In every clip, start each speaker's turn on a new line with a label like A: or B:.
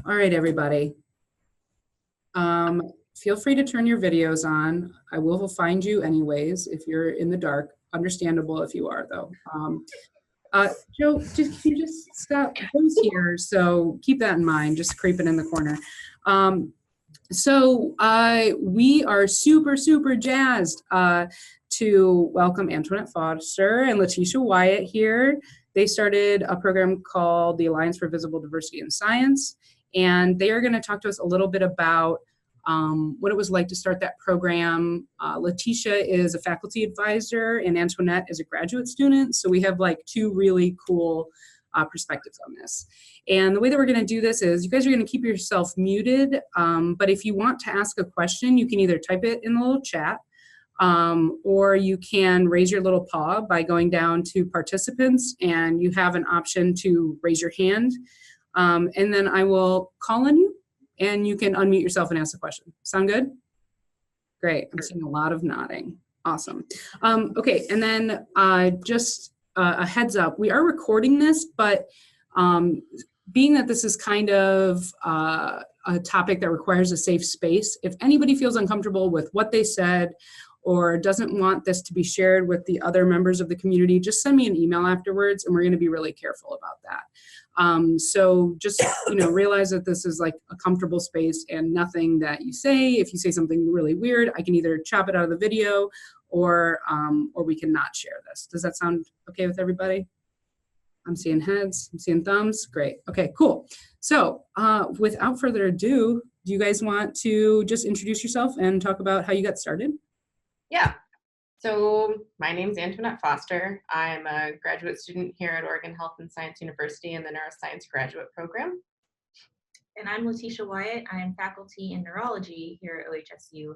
A: All right, everybody. Feel free to turn your videos on. I will find you anyways if you're in the dark. Understandable if you are, though. Joe, can you just stop? Joe's here, so keep that in mind, just creeping in the corner. We are super jazzed to welcome Antoinette Foster and Letitia Wyatt here. They started a program called the Alliance for Visible Diversity in Science, and they are going to talk to us a little bit about what it was like to start that program. Letitia is a faculty advisor and Antoinette is a graduate student. So we have like two really cool perspectives on this. And the way that we're going to do this is you guys are going to keep yourself muted. But if you want to ask a question, you can either type it in the little chat or you can raise your little paw by going down to participants and you have an option to raise your hand. And then I will call on you and you can unmute yourself and ask the question. Sound good? Great. I'm seeing a lot of nodding. Awesome. Okay, and then just a heads up, we are recording this, but being that this is kind of a topic that requires a safe space, if anybody feels uncomfortable with what they said or doesn't want this to be shared with the other members of the community, just send me an email afterwards and we're going to be really careful about that. So just, realize that this is like a comfortable space and nothing that you say, if you say something really weird, I can either chop it out of the video or we can not share this. Does that sound okay with everybody? I'm seeing heads, I'm seeing thumbs. Great. Okay, cool. So without further ado, do you guys want to just introduce yourself and talk about how you got started?
B: Yeah. So my name's Antoinette Foster. I'm a graduate student here at Oregon Health and Science University in the Neuroscience Graduate Program.
C: And I'm Letitia Wyatt. I am faculty in neurology here at OHSU.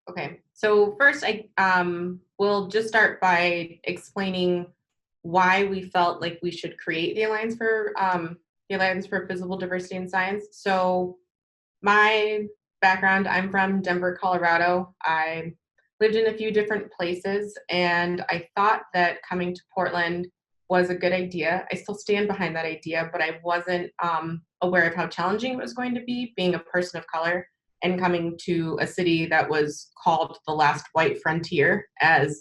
B: Okay, so first I will just start by explaining why we felt like we should create the Alliance for Visible Diversity in Science. So my background, I'm from Denver, Colorado. I lived in a few different places and I thought that coming to Portland was a good idea. I still stand behind that idea, but I wasn't aware of how challenging it was going to be being a person of color and coming to a city that was called the last white frontier as,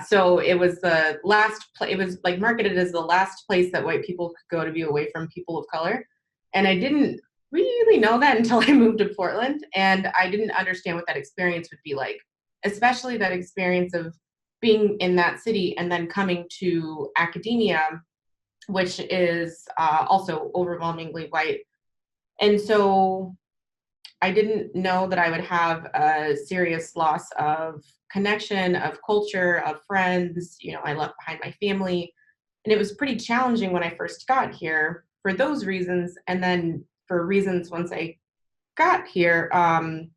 B: so it was the last, it was like marketed as the last place that white people could go to be away from people of color. And I didn't really know that until I moved to Portland, and I didn't understand what that experience would be like, especially that experience of being in that city and then coming to academia, which is also overwhelmingly white. And so I didn't know that I would have a serious loss of connection, of culture, of friends. I left behind my family, and it was pretty challenging when I first got here for those reasons, and then for reasons once I got here, I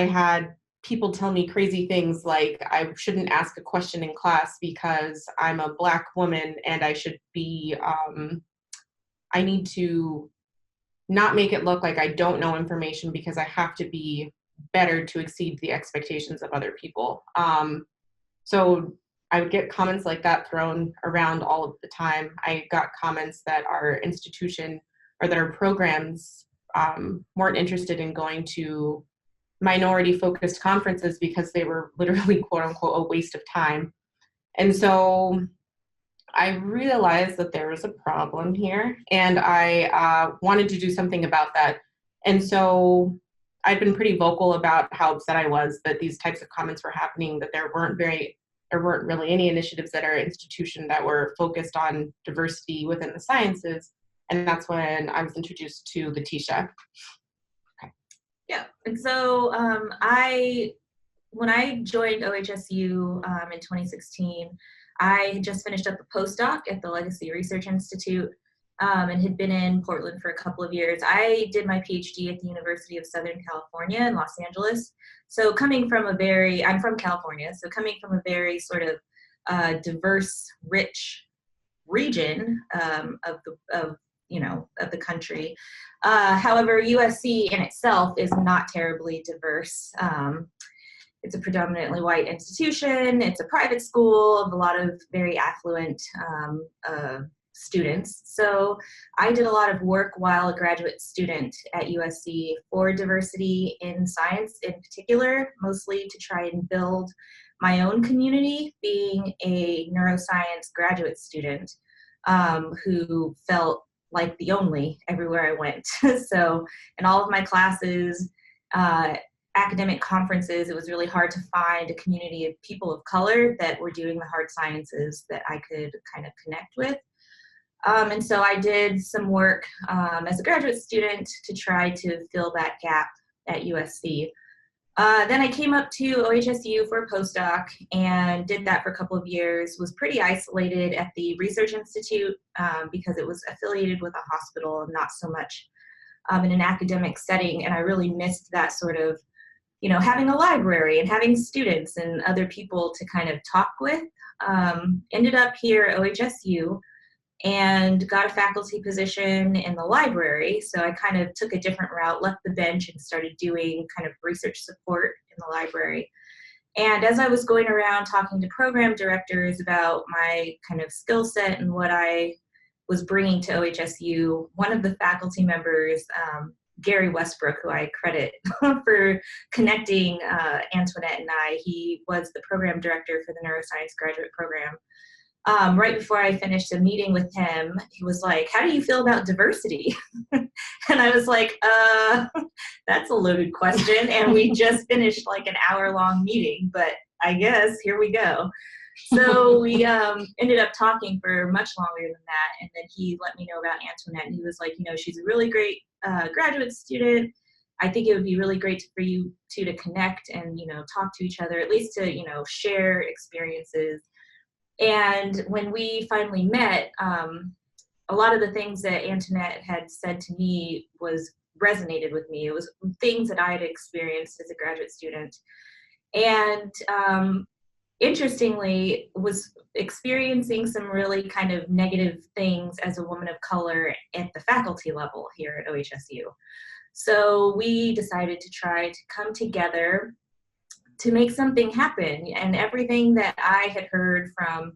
B: had people tell me crazy things like I shouldn't ask a question in class because I'm a Black woman and I should be, I need to not make it look like I don't know information because I have to be better to exceed the expectations of other people. So I would get comments like that thrown around all of the time. I got comments that our institution or that our programs weren't interested in going to minority-focused conferences because they were literally, quote unquote, a waste of time. And so I realized that there was a problem here, and I wanted to do something about that. And so I'd been pretty vocal about how upset I was that these types of comments were happening, that there weren't really any initiatives at our institution that were focused on diversity within the sciences. And that's when I was introduced to Letitia.
C: Okay. Yeah, and so when I joined OHSU in 2016, I had just finished up a postdoc at the Legacy Research Institute and had been in Portland for a couple of years. I did my PhD at the University of Southern California in Los Angeles. So I'm from California, so coming from a very sort of diverse, rich region of the country. However, USC in itself is not terribly diverse. It's a predominantly white institution. It's a private school of a lot of very affluent students. So I did a lot of work while a graduate student at USC for diversity in science in particular, mostly to try and build my own community, being a neuroscience graduate student who felt like the only everywhere I went. So in all of my classes, academic conferences, it was really hard to find a community of people of color that were doing the hard sciences that I could kind of connect with. And so I did some work as a graduate student to try to fill that gap at USC. Then I came up to OHSU for a postdoc and did that for a couple of years, was pretty isolated at the Research Institute because it was affiliated with a hospital and not so much in an academic setting. And I really missed that sort of, having a library and having students and other people to kind of talk with. Ended up here at OHSU and got a faculty position in the library. So I kind of took a different route, left the bench and started doing kind of research support in the library. And as I was going around talking to program directors about my kind of skill set and what I was bringing to OHSU, one of the faculty members, Gary Westbrook, who I credit for connecting Antoinette and I, he was the program director for the neuroscience graduate program. Right before I finished a meeting with him, he was like, "How do you feel about diversity?" And I was like, that's a loaded question. And we just finished like an hour-long meeting, but I guess here we go. So we ended up talking for much longer than that. And then he let me know about Antoinette. And he was like, she's a really great graduate student. I think it would be really great for you two to connect and, talk to each other, at least to, share experiences. And when we finally met, a lot of the things that Antoinette had said to me resonated with me. It was things that I had experienced as a graduate student. And interestingly, was experiencing some really kind of negative things as a woman of color at the faculty level here at OHSU. So we decided to try to come together to make something happen. And everything that I had heard from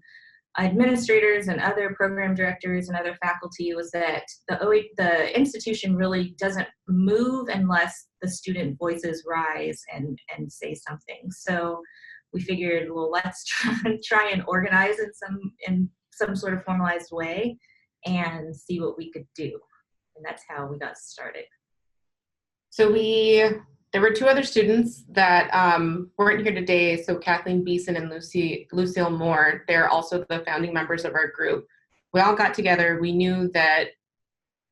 C: administrators and other program directors and other faculty was that the institution really doesn't move unless the student voices rise and say something. So we figured, well, let's try and organize in some sort of formalized way and see what we could do. And that's how we got started.
B: So there were two other students that weren't here today. So Kathleen Beeson and Lucille Moore, they're also the founding members of our group. We all got together. We knew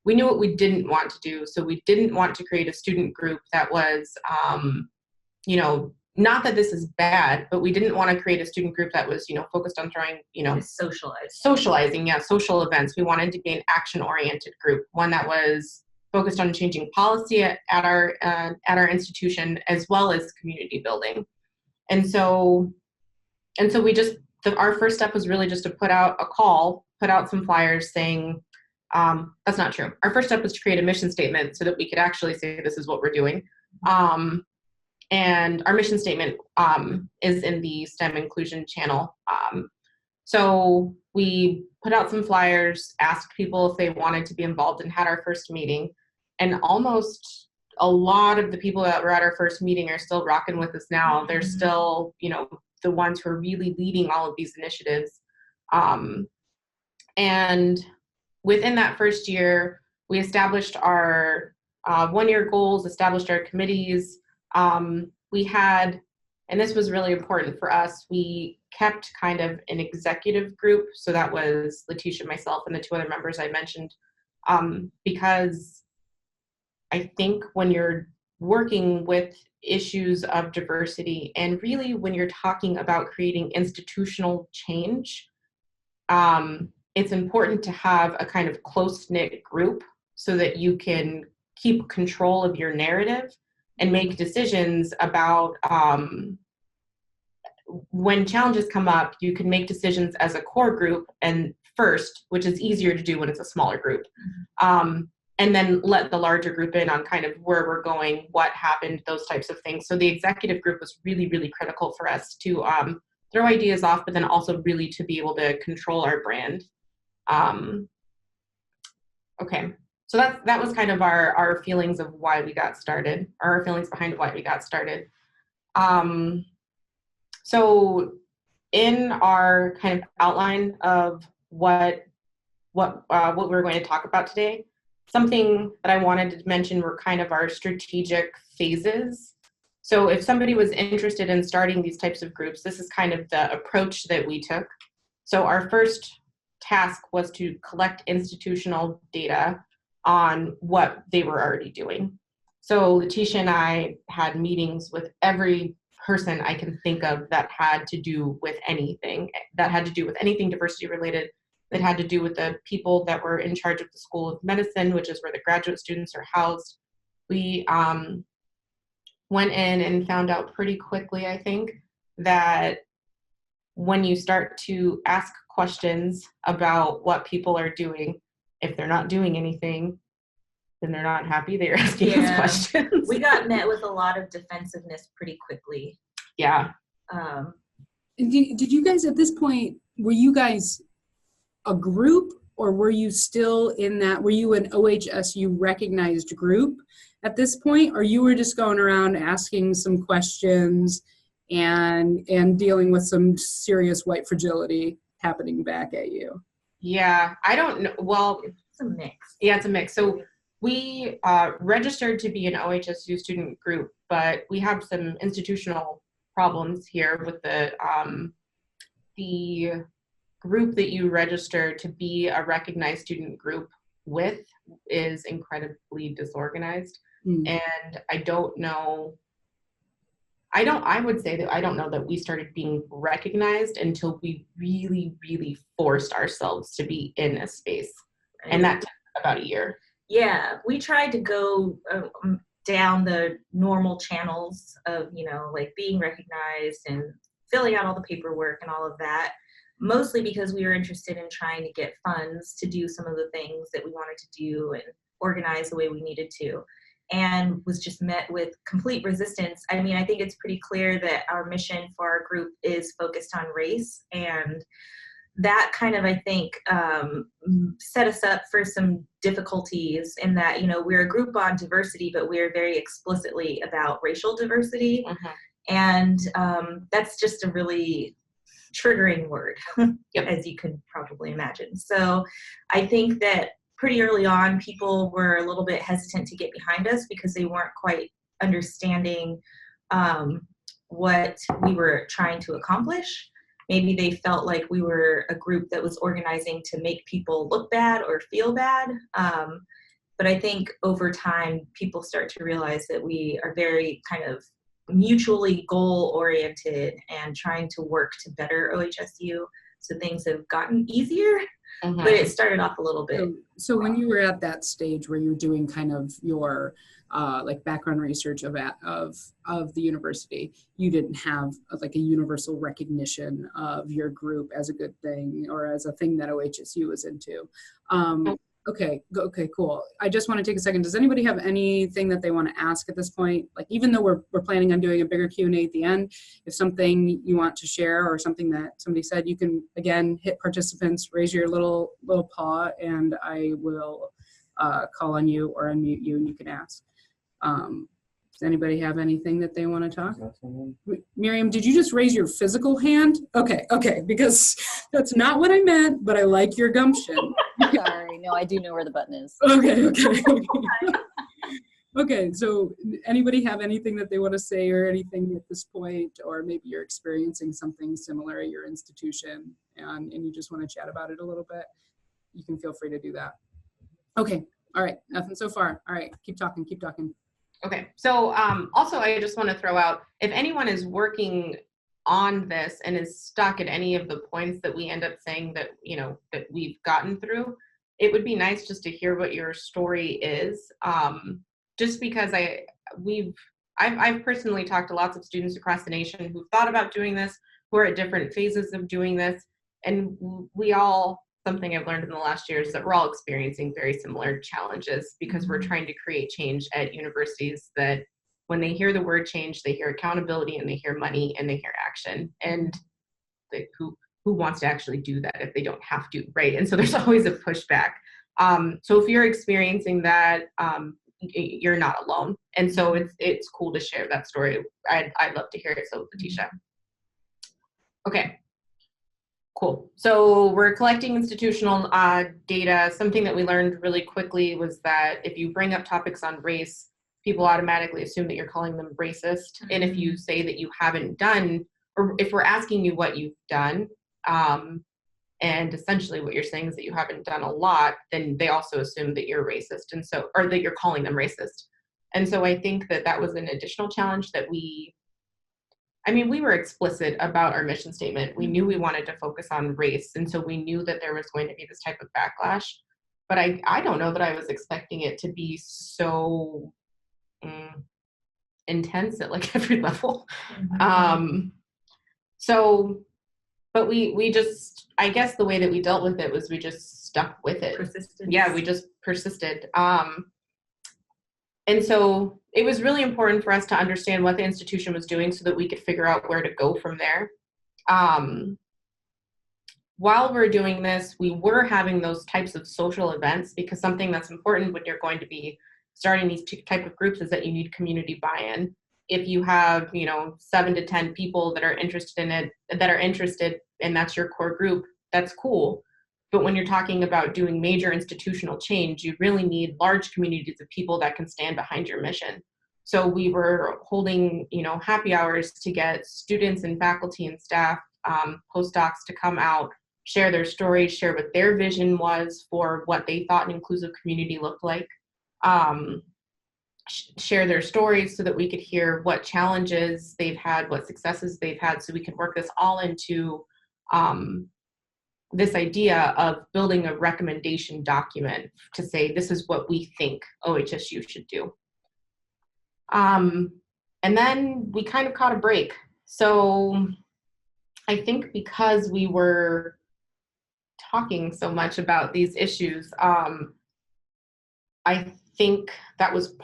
B: what we didn't want to do. So we didn't want to create a student group that was, not that this is bad, but we didn't want to create a student group that was, focused on throwing, socializing, social events. We wanted to be an action-oriented group, one that was focused on changing policy at our institution, as well as community building. And so our first step was really just to put out some flyers saying, that's not true. Our first step was to create a mission statement so that we could actually say this is what we're doing. And our mission statement is in the STEM inclusion channel. So we put out some flyers, asked people if they wanted to be involved, and had our first meeting. And almost a lot of the people that were at our first meeting are still rocking with us now. They're still, the ones who are really leading all of these initiatives. And within that first year, we established our 1-year goals, established our committees. We had, and this was really important for us, we kept kind of an executive group. So that was Letitia, myself, and the two other members I mentioned, because I think when you're working with issues of diversity, and really when you're talking about creating institutional change, it's important to have a kind of close-knit group so that you can keep control of your narrative and make decisions about when challenges come up. You can make decisions as a core group and first, which is easier to do when it's a smaller group. And then let the larger group in on kind of where we're going, what happened, those types of things. So the executive group was really, really critical for us to throw ideas off, but then also really to be able to control our brand. Okay. So that was kind of our feelings of why we got started, or our feelings behind why we got started. So in our kind of outline of what we're going to talk about today, something that I wanted to mention were kind of our strategic phases. So if somebody was interested in starting these types of groups, this is kind of the approach that we took. So our first task was to collect institutional data on what they were already doing. So Letitia and I had meetings with every person I can think of that had to do with anything, diversity related, that had to do with the people that were in charge of the School of Medicine, which is where the graduate students are housed. We went in and found out pretty quickly, I think, that when you start to ask questions about what people are doing, if they're not doing anything, then they're not happy that you're asking those questions.
C: We got met with a lot of defensiveness pretty quickly.
B: Yeah.
A: Did you guys at this point, were you guys a group, or were you still in that, were you an OHSU recognized group at this point, or you were just going around asking some questions and dealing with some serious white fragility happening back at you?
B: Yeah, I don't know. Well,
C: it's a mix.
B: Yeah, it's a mix. So we registered to be an OHSU student group, but we have some institutional problems here with the group that you register to be a recognized student group with is incredibly disorganized. And I don't know, I would say that I don't know that we started being recognized until we really, really forced ourselves to be in a space. And that took about a year.
C: Yeah, we tried to go down the normal channels of, like being recognized and filling out all the paperwork and all of that, mostly because we were interested in trying to get funds to do some of the things that we wanted to do and organize the way we needed to, and was just met with complete resistance. I mean, I think it's pretty clear that our mission for our group is focused on race, and that kind of, I think, set us up for some difficulties in that, we're a group on diversity, but we're very explicitly about racial diversity. And that's just a really triggering word, as you could probably imagine. So I think that pretty early on, people were a little bit hesitant to get behind us because they weren't quite understanding what we were trying to accomplish. Maybe they felt like we were a group that was organizing to make people look bad or feel bad. But I think over time, people start to realize that we are very kind of mutually goal-oriented and trying to work to better OHSU. So things have gotten easier, but it started off a little bit.
A: So when you were at that stage where you're doing kind of your like background research of the university, you didn't have like a universal recognition of your group as a good thing or as a thing that OHSU was into. Okay, cool. I just want to take a second. Does anybody have anything that they want to ask at this point? Like, even though we're planning on doing a bigger Q&A at the end, if something you want to share or something that somebody said, you can, again, hit participants, raise your little paw, and I will call on you or unmute you, and you can ask. Does anybody have anything that they want to talk? Miriam, did you just raise your physical hand? Okay, because that's not what I meant, but I like your gumption.
D: Sorry, no, I do know where the button is.
A: Okay. Okay, so anybody have anything that they want to say or anything at this point, or maybe you're experiencing something similar at your institution and you just want to chat about it a little bit, you can feel free to do that. Okay, all right, nothing so far. All right, keep talking.
B: Okay, so also I just want to throw out, if anyone is working on this and is stuck at any of the points that we end up saying that, that we've gotten through, it would be nice just to hear what your story is. Just because I've personally talked to lots of students across the nation who've thought about doing this, who are at different phases of doing this, and something I've learned in the last year is that we're all experiencing very similar challenges because we're trying to create change at universities that when they hear the word change, they hear accountability and they hear money and they hear action. And who wants to actually do that if they don't have to, right? And so there's always a pushback. So if you're experiencing that, you're not alone. And so it's cool to share that story. I'd love to hear it. So Letitia. Okay. Cool. So we're collecting institutional data. Something that we learned really quickly was that if you bring up topics on race, people automatically assume that you're calling them racist. And if you say that you haven't done, or if we're asking you what you've done, and essentially what you're saying is that you haven't done a lot, then they also assume that you're racist, and so, or that you're calling them racist. And so I think that that was an additional challenge that we were explicit about our mission statement. We knew we wanted to focus on race, and so we knew that there was going to be this type of backlash. But I don't know that I was expecting it to be so intense at like every level. But we just, I guess the way that we dealt with it was we just stuck with it.
C: Persistence.
B: Yeah, we just persisted. And so it was really important for us to understand what the institution was doing so that we could figure out where to go from there. While we're doing this, we were having those types of social events, because something that's important when you're going to be starting these type of groups is that you need community buy-in. If you have, 7 to 10 people that are interested in it, and that's your core group, that's cool. But when you're talking about doing major institutional change, you really need large communities of people that can stand behind your mission. So we were holding, happy hours to get students and faculty and staff, postdocs to come out, share their stories, share what their vision was for what they thought an inclusive community looked like, share their stories so that we could hear what challenges they've had, what successes they've had, so we could work this all into this idea of building a recommendation document to say, this is what we think OHSU should do. And then we kind of caught a break. So I think because we were talking so much about these issues, I think that was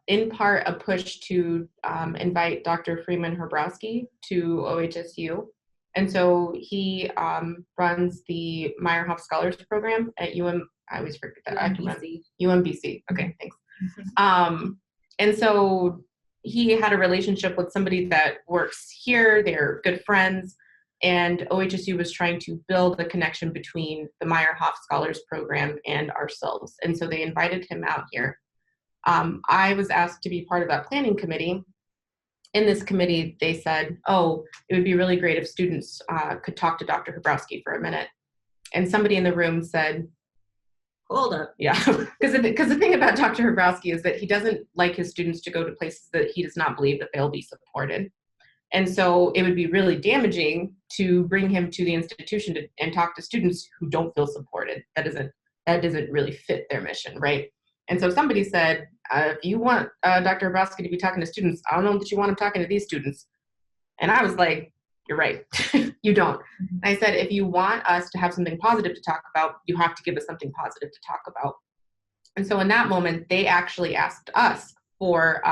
B: in part a push to invite Dr. Freeman Hrabowski to OHSU. And so he runs the Meyerhoff Scholars Program at I always forget that. UMBC. Okay, thanks. And so he had a relationship with somebody that works here. They're good friends. And OHSU was trying to build a connection between the Meyerhoff Scholars Program and ourselves. And so they invited him out here. I was asked to be part of that planning committee. In this committee, they said, oh, it would be really great if students could talk to Dr. Hrabowski for a minute. And somebody in the room said,
C: hold up.
B: Yeah, because the thing about Dr. Hrabowski is that he doesn't like his students to go to places that he does not believe that they'll be supported. And so it would be really damaging to bring him to the institution and talk to students who don't feel supported. That doesn't really fit their mission, right? And so somebody said, if you want Dr. Hrabowski to be talking to students, I don't know that you want him talking to these students. And I was like, you're right, you don't. And I said, if you want us to have something positive to talk about, you have to give us something positive to talk about. And so in that moment, they actually asked us for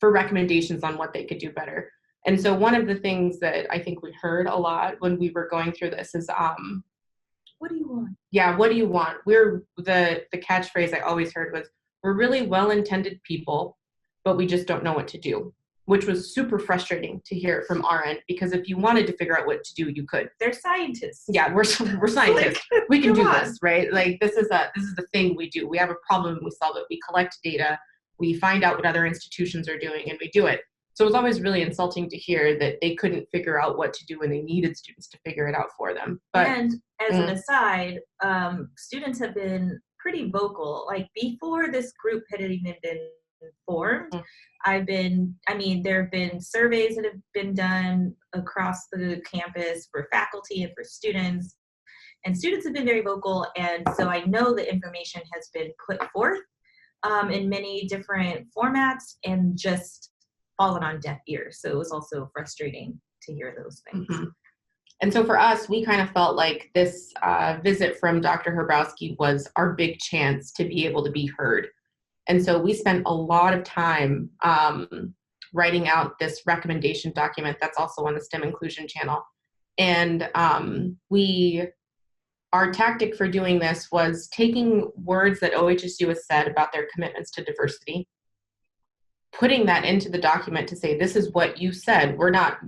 B: recommendations on what they could do better. And so one of the things that I think we heard a lot when we were going through this is,
C: what do you want?
B: Yeah, what do you want? The catchphrase I always heard was, we're really well-intended people, but we just don't know what to do, which was super frustrating to hear from our end, because if you wanted to figure out what to do, you could.
C: They're scientists.
B: Yeah, we're scientists. We can do this, right? Like this is the thing we do. We have a problem, we solve it. We collect data, we find out what other institutions are doing, and we do it. So it was always really insulting to hear that they couldn't figure out what to do when they needed students to figure it out for them. But,
C: and as an aside, students have been pretty vocal. Like before this group had even been formed, there have been surveys that have been done across the campus for faculty and for students. And students have been very vocal. And so I know the information has been put forth in many different formats and just fallen on deaf ears. So it was also frustrating to hear those things.
B: Mm-hmm. And so for us, we kind of felt like this visit from Dr. Hrabowski was our big chance to be able to be heard. And so we spent a lot of time writing out this recommendation document that's also on the STEM Inclusion channel. And we our tactic for doing this was taking words that OHSU has said about their commitments to diversity, putting that into the document to say, this is what you said. We're not,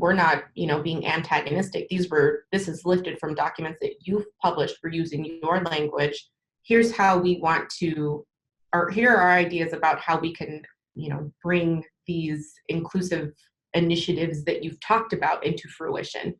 B: being antagonistic. This is lifted from documents that you've published. We're using your language. Here's how we want to, or here are our ideas about how we can, bring these inclusive initiatives that you've talked about into fruition.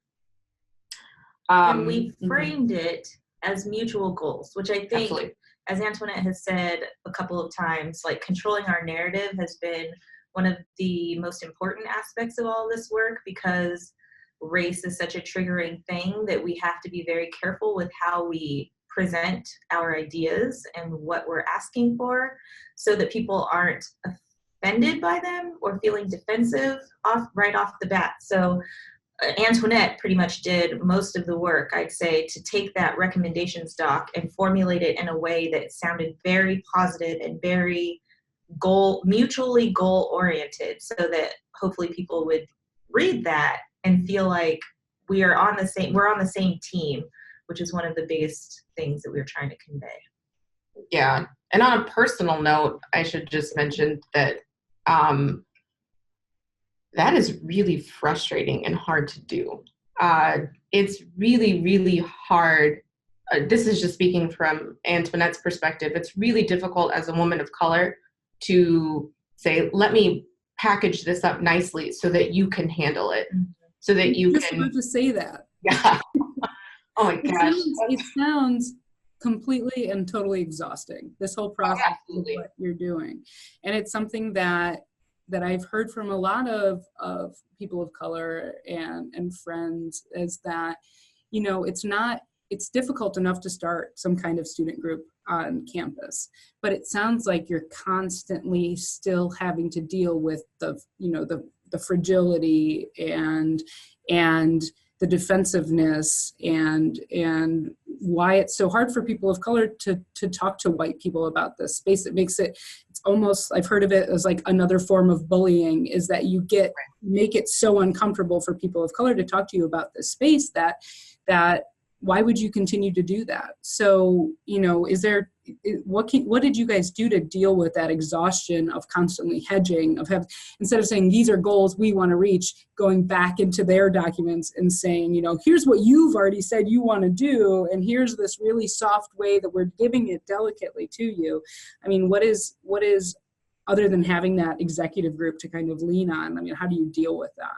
C: And we framed it as mutual goals, which I think,
B: absolutely,
C: as Antoinette has said a couple of times, like controlling our narrative has been one of the most important aspects of all this work, because race is such a triggering thing that we have to be very careful with how we present our ideas and what we're asking for, so that people aren't offended by them or feeling defensive right off the bat. So Antoinette pretty much did most of the work, I'd say, to take that recommendations doc and formulate it in a way that sounded very positive and very mutually goal oriented, so that hopefully people would read that and feel like we're on the same team, which is one of the biggest things that we were trying to convey.
B: Yeah. And on a personal note, I should just mention that that is really frustrating and hard to do. It's really, really hard. This is just speaking from Antoinette's perspective. It's really difficult as a woman of color to say, let me package this up nicely so that you can handle it, so that you
A: just
B: can.
A: about to say that.
B: Yeah. Oh my gosh.
A: It sounds completely and totally exhausting, this whole process of what you're doing. And it's something that I've heard from a lot of people of color and friends, is that, it's difficult enough to start some kind of student group on campus, but it sounds like you're constantly still having to deal with the fragility and the defensiveness and why it's so hard for people of color to talk to white people about this space. It makes it's almost, I've heard of it as like another form of bullying, is that you make it so uncomfortable for people of color to talk to you about this space that why would you continue to do that? So, what did you guys do to deal with that exhaustion of constantly hedging, instead of saying, these are goals we want to reach, going back into their documents and saying, here's what you've already said you want to do, and here's this really soft way that we're giving it delicately to you. I mean, what is, other than having that executive group to kind of lean on, I mean, how do you deal with that?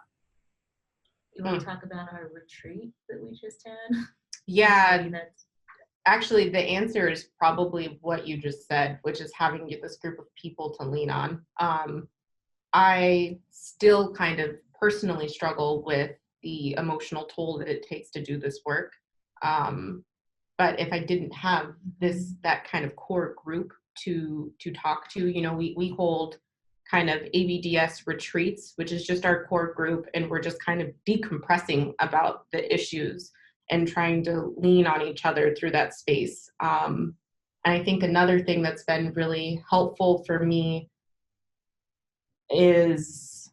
C: You want to talk about our retreat that we just had?
B: Yeah, actually, the answer is probably what you just said, which is having this group of people to lean on. I still kind of personally struggle with the emotional toll that it takes to do this work. But if I didn't have that kind of core group to talk to, we hold kind of ABDS retreats, which is just our core group, and we're just kind of decompressing about the issues and trying to lean on each other through that space. And I think another thing that's been really helpful for me is,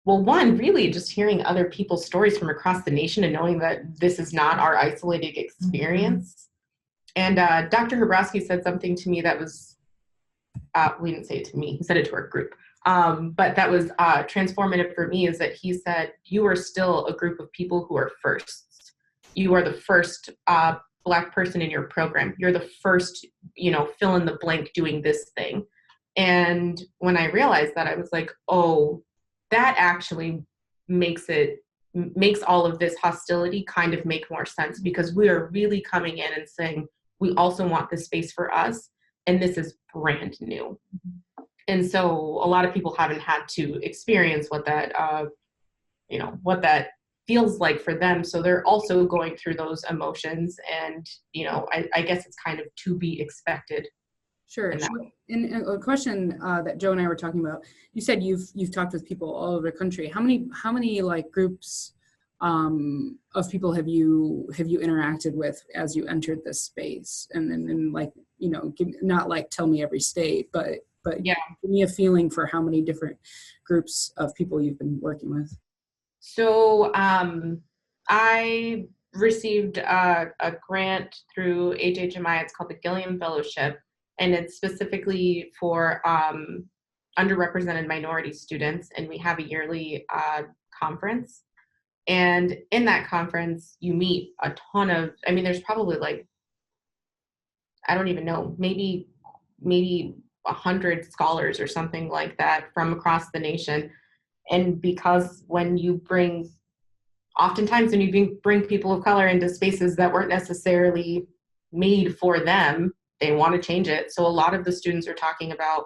B: well, one, really just hearing other people's stories from across the nation and knowing that this is not our isolated experience. And Dr. Hrabowski said something to me that was, we didn't say it to me, he said it to our group. But that was transformative for me, is that he said, you are still a group of people who are firsts. You are the first Black person in your program. You're the first, fill in the blank doing this thing. And when I realized that, I was like, oh, that actually makes all of this hostility kind of make more sense, because we are really coming in and saying, we also want this space for us, and this is brand new. And so a lot of people haven't had to experience what that, what that feels like for them. So they're also going through those emotions, and, I guess it's kind of to be expected.
A: Sure. And a question that Joe and I were talking about, you said you've talked with people all over the country. How many like groups of people have you interacted with as you entered this space? And then like, not like tell me every state, but yeah, give me a feeling for how many different groups of people you've been working with.
B: So I received a grant through HHMI. It's called the Gilliam Fellowship, and it's specifically for underrepresented minority students. And we have a yearly conference. And in that conference, you meet a ton of, I mean, there's probably like, I don't even know, maybe 100 scholars or something like that from across the nation. And because oftentimes when you bring people of color into spaces that weren't necessarily made for them, they want to change it. So a lot of the students are talking about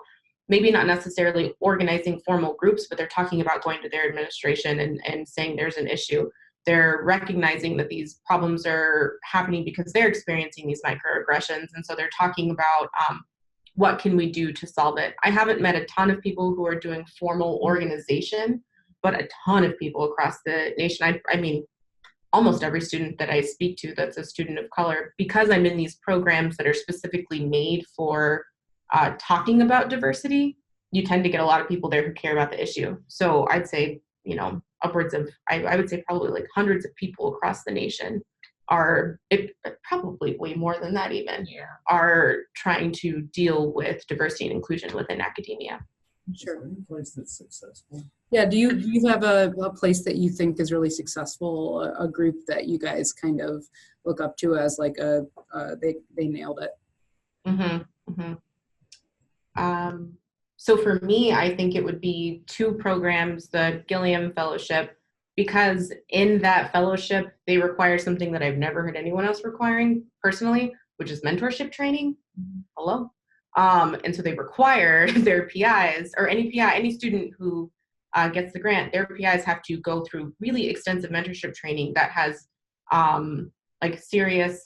B: maybe not necessarily organizing formal groups, but they're talking about going to their administration and saying there's an issue. They're recognizing that these problems are happening because they're experiencing these microaggressions. And so they're talking about what can we do to solve it. I haven't met a ton of people who are doing formal organization, but a ton of people across the nation. I mean, almost every student that I speak to that's a student of color, because I'm in these programs that are specifically made for talking about diversity, you tend to get a lot of people there who care about the issue. So I'd say, upwards of, I would say probably like hundreds of people across the nation probably way more than that even, are trying to deal with diversity and inclusion within academia.
A: Sure.
E: Is there any place that's successful?
A: Yeah, do you have a place that you think is really successful, a group that you guys kind of look up to as like they nailed it?
B: Mm-hmm. Mm-hmm. So for me, I think it would be two programs, the Gilliam Fellowship, because in that fellowship, they require something that I've never heard anyone else requiring personally, which is mentorship training. Hello. And so they require their PIs, or any student who gets the grant, their PIs have to go through really extensive mentorship training that has like serious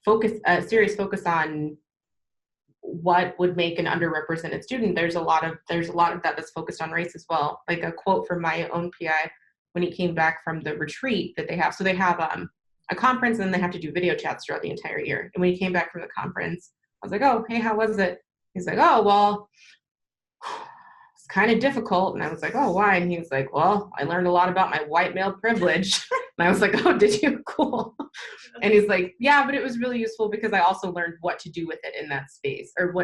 B: focus on what would make an underrepresented student. There's a lot of that that's focused on race as well. Like a quote from my own PI when he came back from the retreat that they have. So they have a conference, and then they have to do video chats throughout the entire year. And when he came back from the conference, I was like, oh, hey, how was it? He's like, oh, well, it's kind of difficult. And I was like, oh, why? And he was like, well, I learned a lot about my white male privilege. And I was like, oh, did you? Cool. And he's like, yeah, but it was really useful because I also learned what to do with it in that space, or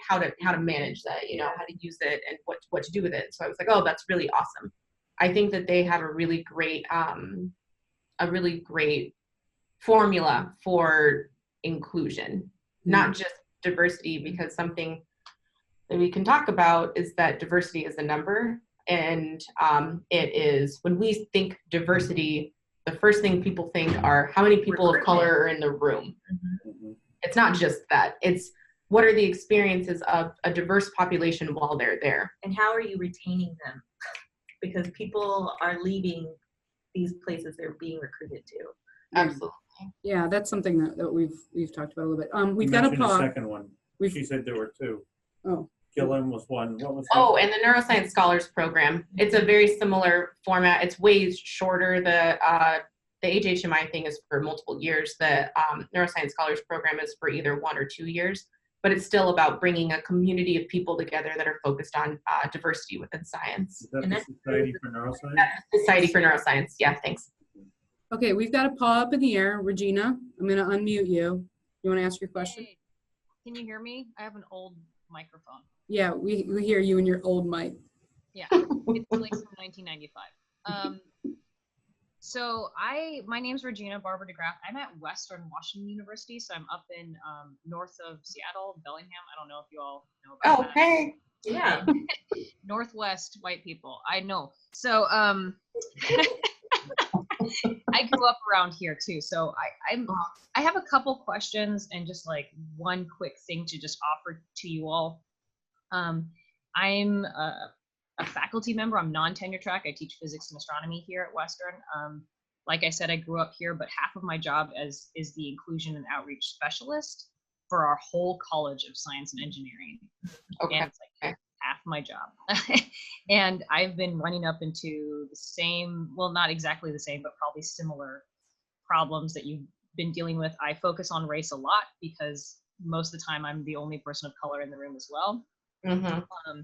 B: how to manage that, how to use it and what to do with it. So I was like, oh, that's really awesome. I think that they have a really great formula for inclusion, not just diversity, because something that we can talk about is that diversity is a number. And it is, when we think diversity, the first thing people think are how many people of color are in the room. Mm-hmm. It's not just that. It's what are the experiences of a diverse population while they're there.
C: And how are you retaining them? Because people are leaving these places they're being recruited to.
B: Absolutely.
A: Yeah, that's something that we've talked about a little bit. We've got
E: a second one. She said there were two.
A: Oh.
E: Gilliam was one. What was
B: and the Neuroscience Scholars Program. It's a very similar format. It's way shorter. The HHMI thing is for multiple years. The Neuroscience Scholars Program is for either 1 or 2 years. But it's still about bringing a community of people together that are focused on diversity within science.
E: Is that the Society for Neuroscience?
B: That's the Society for Neuroscience. Yeah, thanks.
A: Okay, we've got a paw up in the air. Regina, I'm going to unmute you. You want to ask your question?
F: Hey, can you hear me? I have an old microphone.
A: Yeah, we hear you in your old mic.
F: Yeah, it's like from 1995. So my name's Regina Barbara DeGraff. I'm at Western Washington University, so I'm up in north of Seattle, Bellingham. I don't know if you all know about that.
B: Hey.
C: Yeah.
F: Northwest white people. I know. So I grew up around here too. So I have a couple questions and just like one quick thing to just offer to you all. I'm a faculty member. I'm non-tenure track. I teach physics and astronomy here at Western. Like I said, I grew up here, but half of my job is the inclusion and outreach specialist for our whole College of Science and Engineering.
B: Okay.
F: And it's like half my job. And I've been running up into the same, well, not exactly the same, but probably similar problems that you've been dealing with. I focus on race a lot because most of the time I'm the only person of color in the room as well. Mm-hmm.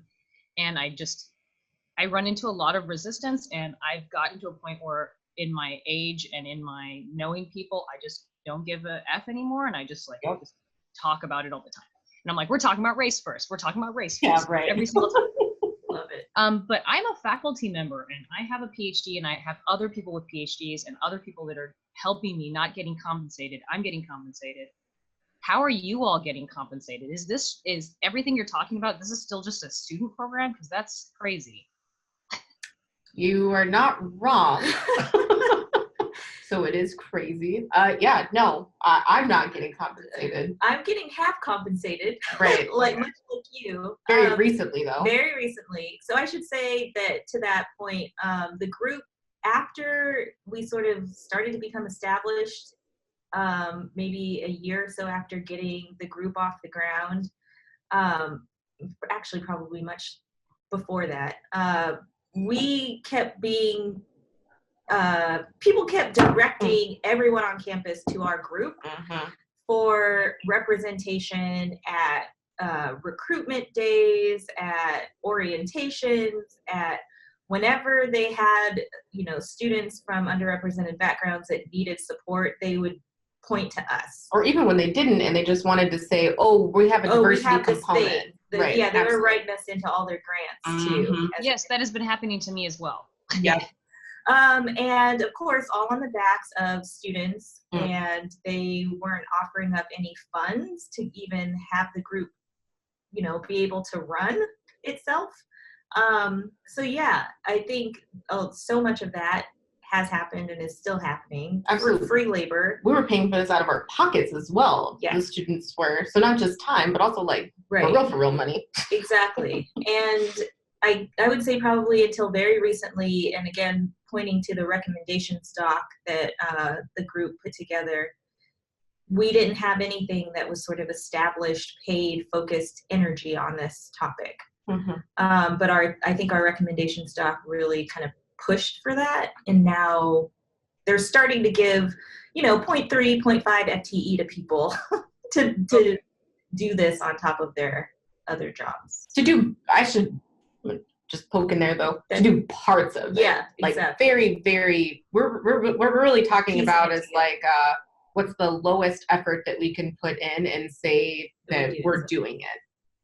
F: And I run into a lot of resistance, and I've gotten to a point where in my age and in my knowing people, I just don't give a F anymore. And I just like just talk about it all the time. And I'm like, we're talking about race first. We're talking about race first.
B: Yeah, right.
F: Every single time.
C: Love it.
F: But I'm a faculty member and I have a PhD and I have other people with PhDs and other people that are helping me, not getting compensated. I'm getting compensated. How are you all getting compensated? Is everything you're talking about, this is still just a student program? Because that's crazy.
B: You are not wrong. So it is crazy. Yeah, no, I'm not getting compensated.
C: I'm getting half compensated.
B: Right.
C: Like much like you.
B: Very recently though.
C: Very recently. So I should say that to that point, the group, after we sort of started to become established, maybe a year or so after getting the group off the ground, actually probably much before that, we kept being, people kept directing everyone on campus to our group for representation at recruitment days, at orientations, at whenever they had, students from underrepresented backgrounds that needed support, they would point to us.
B: Or even when they didn't and they just wanted to say, oh, we have a diversity component.
C: Right. Yeah, they were writing us into all their grants too.
F: Yes, that has been happening to me as well.
B: Yeah.
C: And of course, all on the backs of students, and they weren't offering up any funds to even have the group, be able to run itself. So yeah, I think so much of that has happened and is still happening.
B: Absolutely.
C: Free labor.
B: We were paying for this out of our pockets as well.
C: Yeah.
B: The students were. So not just time, but also like for real money.
C: Exactly. And I would say probably until very recently, and again, pointing to the recommendations doc that the group put together, we didn't have anything that was sort of established, paid, focused energy on this topic. But I think our recommendations doc really kind of pushed for that, and now they're starting to give 0.3, 0.5 FTE to people to do this on top of their other jobs.
B: I should just poke in there though, to do parts of it.
C: Yeah,
B: like
C: exactly.
B: very, very, we're really talking about is like what's the lowest effort that we can put in and say that we're doing it.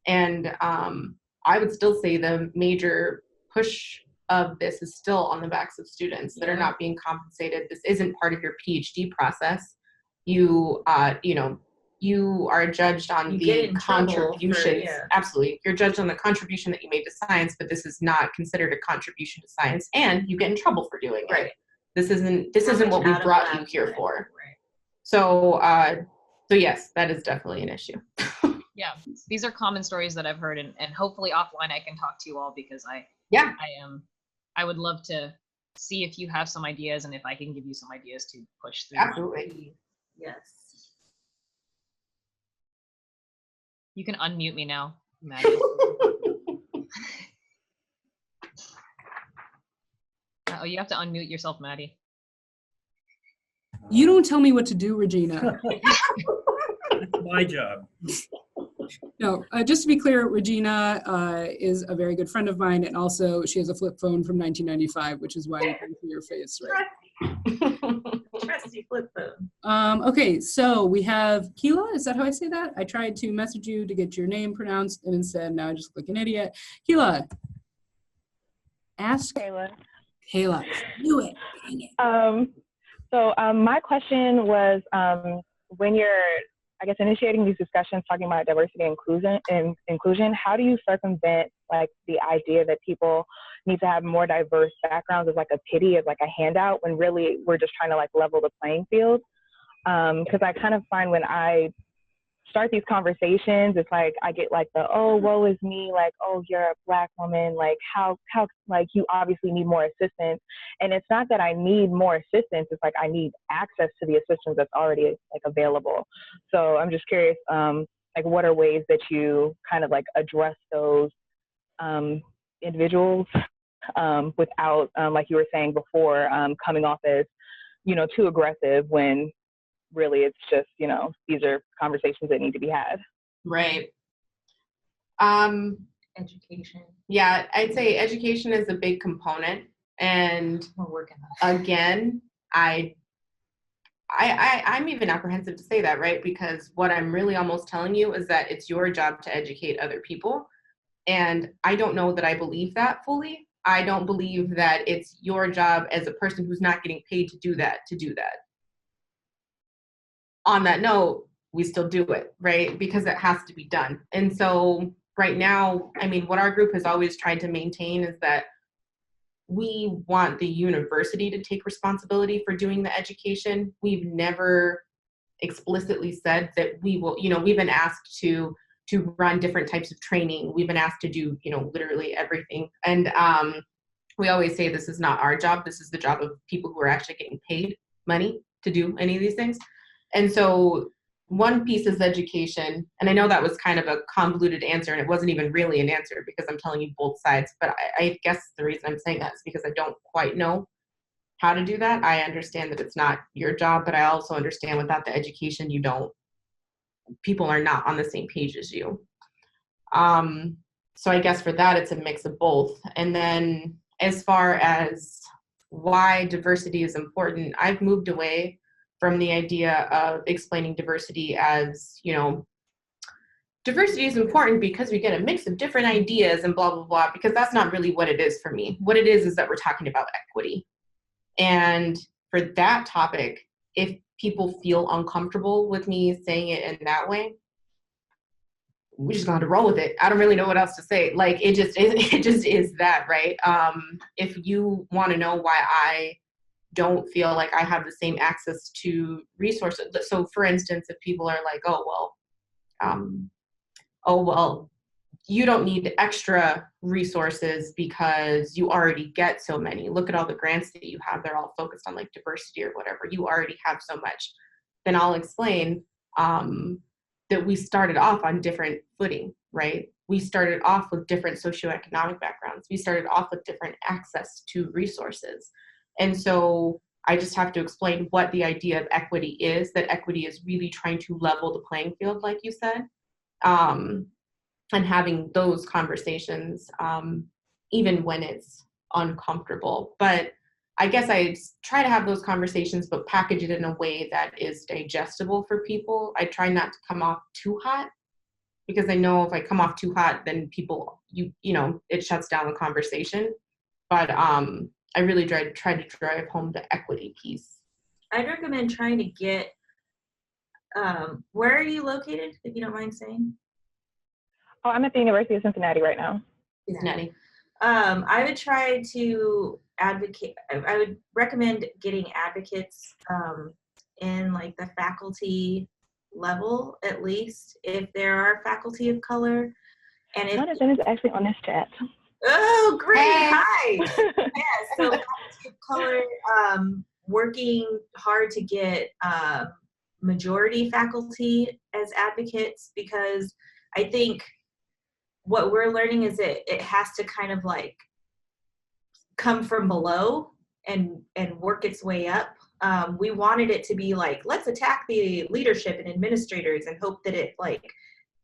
B: And I would still say the major push of this is still on the backs of students that are not being compensated. This isn't part of your PhD process. You are judged on the contributions. Absolutely. You're judged on the contribution that you made to science, but this is not considered a contribution to science, and you get in trouble for doing it. This isn't what we brought you here for.
C: Right.
B: So yes, that is definitely an issue.
F: Yeah, these are common stories that I've heard, and hopefully offline I can talk to you all, because I would love to see if you have some ideas and if I can give you some ideas to push through.
B: Absolutely.
C: Yes.
F: You can unmute me now, Maddie. Oh, you have to unmute yourself, Maddie.
A: You don't tell me what to do, Regina.
E: That's my job.
A: No, just to be clear, Regina is a very good friend of mine, and also she has a flip phone from 1995, which is why you can see your face, right?
C: Trusty flip phone.
A: Okay, so we have Keela. Is that how I say that? I tried to message you to get your name pronounced, and instead now I just look like an idiot. Keela, ask
G: Kayla.
A: Kayla. Do it. Dang it.
G: So my question was, when you're, I guess, initiating these discussions talking about diversity and inclusion, how do you circumvent like the idea that people need to have more diverse backgrounds as like a pity, as like a handout, when really we're just trying to like level the playing field? Because I kind of find when I start these conversations, it's like I get like the, oh, woe is me, like, oh, you're a Black woman, like how like you obviously need more assistance. And it's not that I need more assistance, it's like I need access to the assistance that's already like available. So I'm just curious, like what are ways that you kind of like address those individuals without, like you were saying before, coming off as, too aggressive, when really it's just, these are conversations that need to be had.
B: Right.
C: Education.
B: Yeah, I'd say education is a big component. And
C: We're working on it.
B: again, I'm even apprehensive to say that, right? Because what I'm really almost telling you is that it's your job to educate other people. And I don't know that I believe that fully. I don't believe that it's your job as a person who's not getting paid to do that. On that note, we still do it, right? Because it has to be done. And so right now, I mean, what our group has always tried to maintain is that we want the university to take responsibility for doing the education. We've never explicitly said that we will, we've been asked to run different types of training. We've been asked to do, literally everything. And we always say this is not our job. This is the job of people who are actually getting paid money to do any of these things. And so one piece is education. And I know that was kind of a convoluted answer, and it wasn't even really an answer because I'm telling you both sides. But I guess the reason I'm saying that is because I don't quite know how to do that. I understand that it's not your job, but I also understand without the education, people are not on the same page as you. So I guess for that, it's a mix of both. And then as far as why diversity is important, I've moved away from the idea of explaining diversity as, diversity is important because we get a mix of different ideas and blah, blah, blah, because that's not really what it is for me. What it is that we're talking about equity. And for that topic, if people feel uncomfortable with me saying it in that way, we just going to roll with it. I don't really know what else to say. Like, it just is that, right? If you want to know why I don't feel like I have the same access to resources. So for instance, if people are like, oh, well, you don't need extra resources because you already get so many. Look at all the grants that you have. They're all focused on like diversity or whatever. You already have so much. Then I'll explain that we started off on different footing, right? We started off with different socioeconomic backgrounds. We started off with different access to resources. And so I just have to explain what the idea of equity is, that equity is really trying to level the playing field, like you said, and having those conversations, even when it's uncomfortable. But I guess I try to have those conversations, but package it in a way that is digestible for people. I try not to come off too hot, because I know if I come off too hot, then people, it shuts down the conversation. But I really try to drive home the equity piece.
C: I'd recommend trying to get, where are you located, if you don't mind saying?
G: Oh, I'm at the University of Cincinnati right now.
B: Cincinnati.
C: I would try to advocate, I would recommend getting advocates in like the faculty level, at least, if there are faculty of color. And if
G: Jonathan is actually on this chat.
C: Oh, great.
B: Hey.
C: Hi. Yes, so faculty of color, working hard to get majority faculty as advocates, because I think what we're learning is that it has to kind of like come from below and work its way up. We wanted it to be like, let's attack the leadership and administrators and hope that it like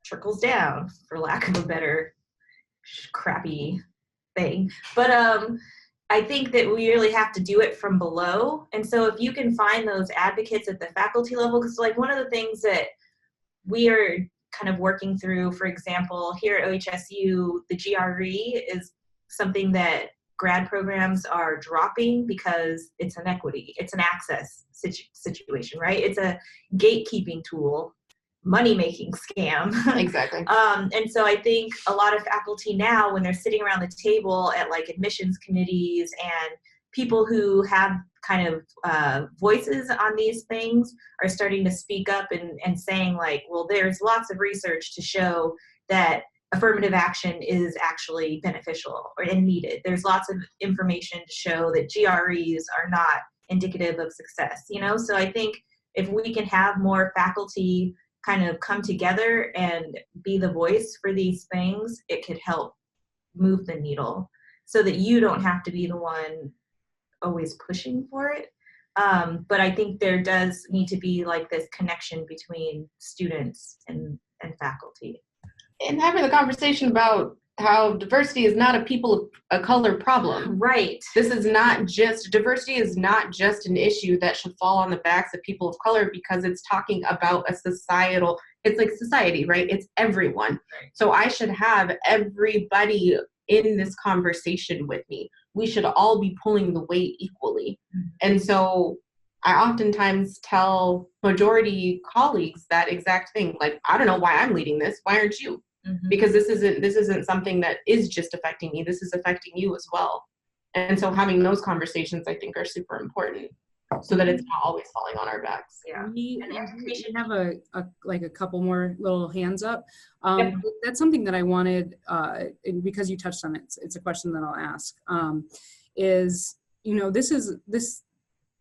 C: trickles down, for lack of a better crappy thing. But I think that we really have to do it from below. And so if you can find those advocates at the faculty level, because like one of the things that we are kind of working through, for example, here at OHSU, the GRE is something that grad programs are dropping because it's an equity, it's an access situation, right? It's a gatekeeping tool, money-making scam.
B: Exactly.
C: And so I think a lot of faculty now, when they're sitting around the table at like admissions committees and people who have kind of voices on these things, are starting to speak up and saying like, well, there's lots of research to show that affirmative action is actually beneficial and needed. There's lots of information to show that GREs are not indicative of success, So I think if we can have more faculty kind of come together and be the voice for these things, it could help move the needle so that you don't have to be the one always pushing for it. But I think there does need to be like this connection between students and faculty.
B: And having the conversation about how diversity is not a people of color problem.
C: Right.
B: Diversity is not just an issue that should fall on the backs of people of color, because it's talking about it's like society, right? It's everyone.
C: Right.
B: So I should have everybody in this conversation with me. We should all be pulling the weight equally.
C: Mm-hmm.
B: And so I oftentimes tell majority colleagues that exact thing. Like, I don't know why I'm leading this. Why aren't you?
C: Mm-hmm.
B: Because this isn't something that is just affecting me. This is affecting you as well. And so having those conversations, I think, are super important, so that it's not always falling on our backs.
C: Yeah.
A: We
C: And education.
A: have a couple more little hands up.
B: Yep.
A: That's something that I wanted, because you touched on it. It's a question that I'll ask. Is,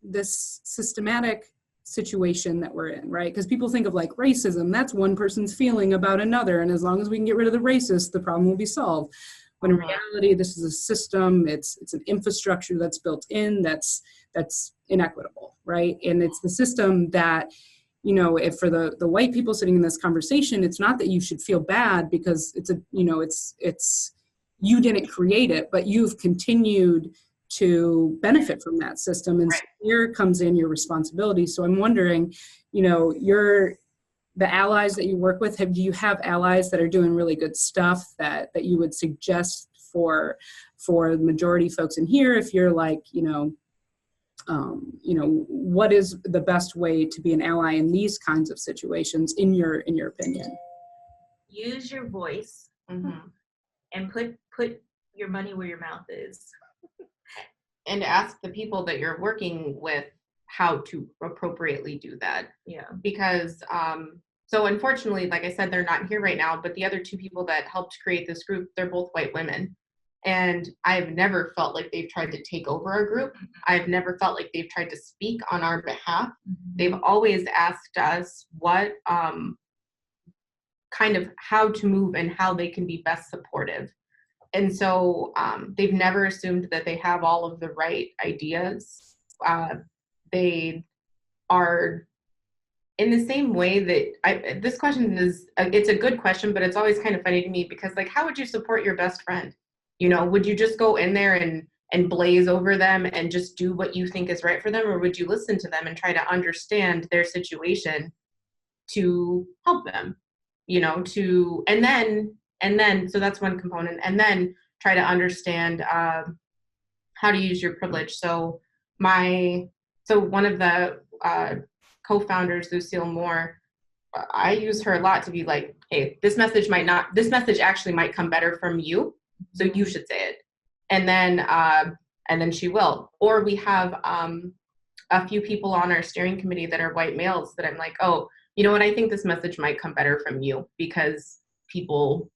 A: this systematic situation that we're in, right? Because people think of like racism, that's one person's feeling about another, and as long as we can get rid of the racist, the problem will be solved. When in reality, this is a system, it's an infrastructure that's built in, that's inequitable, right? And it's the system that, if for the white people sitting in this conversation, it's not that you should feel bad because it's you didn't create it, but you've continued to benefit from that system. And
B: right.
A: So here comes in your responsibility. So I'm wondering, the allies that you work with, do you have allies that are doing really good stuff that you would suggest for the majority folks in here? If you're like, what is the best way to be an ally in these kinds of situations, in your opinion?
C: Use your voice,
B: Mm-hmm.
C: and put your money where your mouth is.
B: And ask the people that you're working with how to appropriately do that.
C: Yeah.
B: Because, so unfortunately, like I said, they're not here right now, but the other two people that helped create this group, they're both white women. And I've never felt like they've tried to take over our group.
C: Mm-hmm.
B: I've never felt like they've tried to speak on our behalf.
C: Mm-hmm.
B: They've always asked us what, kind of how to move and how they can be best supportive. And so they've never assumed that they have all of the right ideas. They are in the same way that this question is, it's a good question, but it's always kind of funny to me because, like, how would you support your best friend? Would you just go in there and blaze over them and just do what you think is right for them? Or would you listen to them and try to understand their situation to help them, and then, so that's one component. And then try to understand how to use your privilege. So one of the co-founders, Lucille Moore, I use her a lot to be like, hey, this message actually might come better from you. So you should say it. And then she will. Or we have a few people on our steering committee that are white males that I'm like, oh, you know what? I think this message might come better from you, because the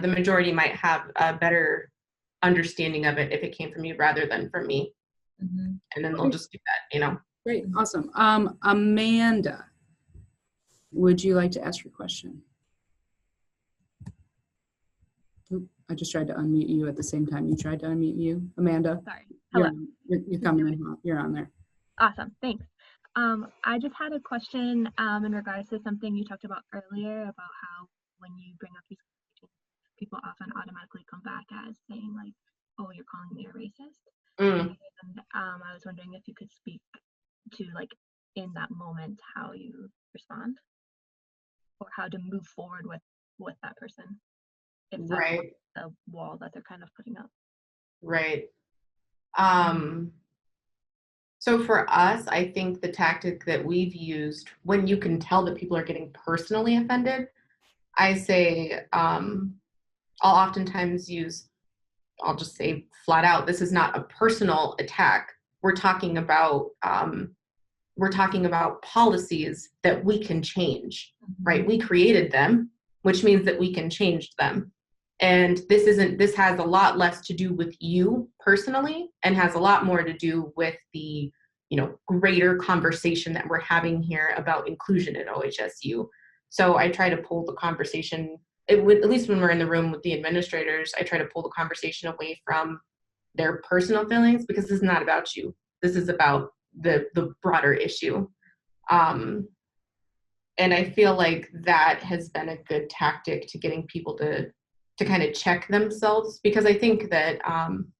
B: majority might have a better understanding of it if it came from you rather than from me.
C: Mm-hmm.
B: And then they'll just do that,
A: Great, awesome. Amanda, would you like to ask your question? Oop, I just tried to unmute you at the same time you tried to unmute you. Amanda?
H: Sorry. Hello.
A: You're coming in. You're on there.
H: Awesome. Thanks. I just had a question in regards to something you talked about earlier about how when you bring up these questions, people often automatically come back as saying like, oh, you're calling me a racist. And I was wondering if you could speak to, like, in that moment, how you respond or how to move forward with that person. If that's
B: right.
H: the wall that they're kind of putting up.
B: Right. So for us, I think the tactic that we've used when you can tell that people are getting personally offended, I say, I'll oftentimes I'll just say flat out, this is not a personal attack. We're talking about policies that we can change, right? We created them, which means that we can change them. And this has a lot less to do with you personally and has a lot more to do with the, greater conversation that we're having here about inclusion at OHSU. So I try to pull the conversation, at least when we're in the room with the administrators, I try to pull the conversation away from their personal feelings, because this is not about you. This is about the broader issue. And I feel like that has been a good tactic to getting people to to kind of check themselves, because I think that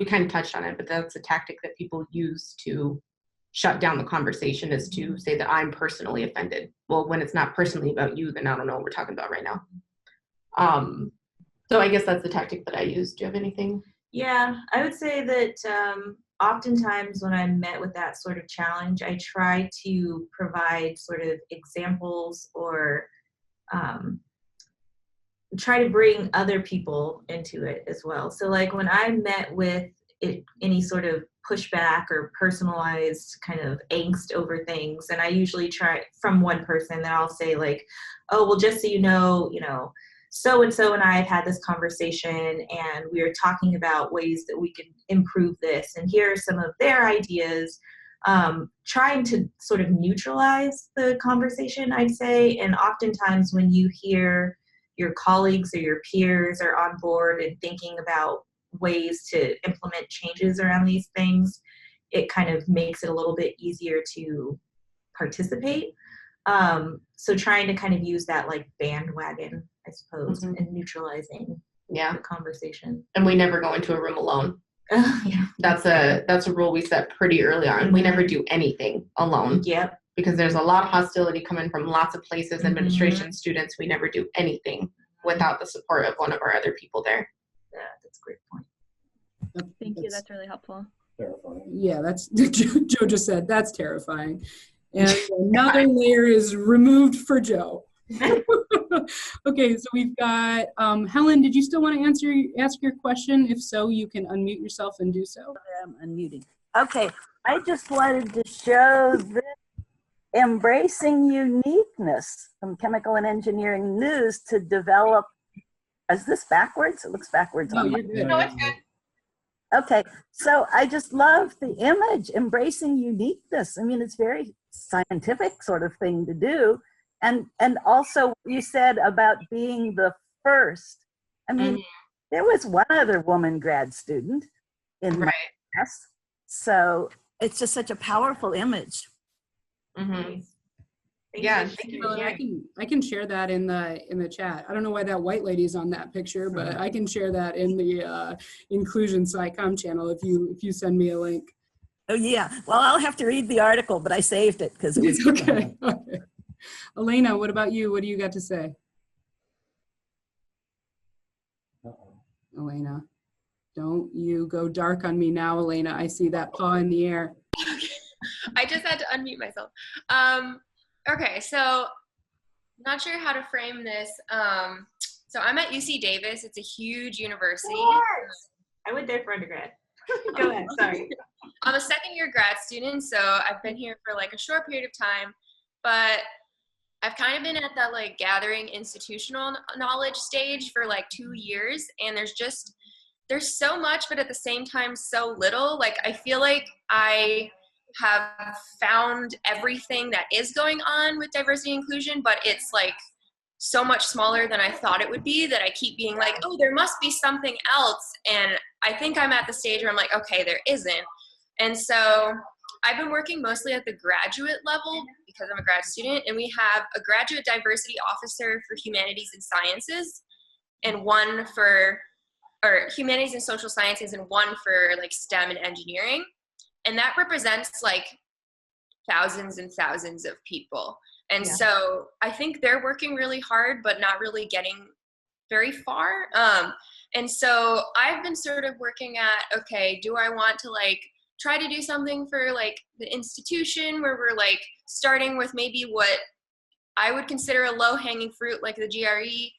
B: we kind of touched on it, but that's a tactic that people use to shut down the conversation, is to say that I'm personally offended. Well, when it's not personally about you, then I don't know what we're talking about right now. So I guess that's the tactic that I use. Do you have anything?
C: Yeah, I would say that oftentimes when I'm met with that sort of challenge, I try to provide sort of examples or try to bring other people into it as well. So like when I'm met with any sort of pushback or personalized kind of angst over things, and I usually try from one person, then I'll say like, oh, well, just so you know, so and so and I have had this conversation and we are talking about ways that we can improve this, and here are some of their ideas, trying to sort of neutralize the conversation, I'd say. And oftentimes when you hear your colleagues or your peers are on board and thinking about ways to implement changes around these things, it kind of makes it a little bit easier to participate. So trying to kind of use that like bandwagon, I suppose, and neutralizing the conversation.
B: And we never go into a room alone.
C: Yeah.
B: That's a rule we set pretty early on. We never do anything alone.
C: Yep.
B: Because there's a lot of hostility coming from lots of places, administration, students. We never do anything without the support of one of our other people there.
C: Yeah, that's a great point.
H: Thank you. That's really helpful.
A: Terrifying. Yeah, that's Joe just said. That's terrifying. And another layer is removed for Joe. Okay, so we've got Helen. Did you still want to ask your question? If so, you can unmute yourself and do so.
I: I'm unmuting. Okay, I just wanted to show this embracing uniqueness from Chemical and Engineering News to develop. Is this backwards? It looks backwards.
A: No, you're good.
B: No, it's good.
I: Okay, so I just love the image, embracing uniqueness. I mean, it's very scientific sort of thing to do. And also you said about being the first. I mean, there was one other woman grad student in my class. So it's just such a powerful image.
B: Yeah, thank you.
A: Well, I can share that in the chat. I don't know why that white lady's on that picture, but I can share that in the Inclusion SciComm channel if you send me a link.
I: Oh yeah. Well, I'll have to read the article, but I saved it because it was
A: okay. Okay. Elena, what about you? What do you got to say? Elena, don't you go dark on me now, Elena. I see that paw in the air.
J: I just had to unmute myself. Okay, so not sure how to frame this. So I'm at UC Davis. It's a huge university.
C: I went there for undergrad. Go ahead, sorry.
J: I'm a second-year grad student, so I've been here for like a short period of time, but I've kind of been at that like gathering institutional knowledge stage for like 2 years, and there's so much, but at the same time so little. Like I feel like I have found everything that is going on with diversity and inclusion, but it's like so much smaller than I thought it would be, that I keep being like, oh, there must be something else. And I think I'm at the stage where I'm like, okay, there isn't. And so I've been working mostly at the graduate level because I'm a grad student, and we have a graduate diversity officer for humanities and sciences, and one for, or humanities and social sciences, and one for like STEM and engineering. And that represents like thousands and thousands of people. And so I think they're working really hard, but not really getting very far. And so I've been sort of working at, okay, do I want to like try to do something for like the institution where we're like starting with maybe what I would consider a low hanging fruit, like the GRE,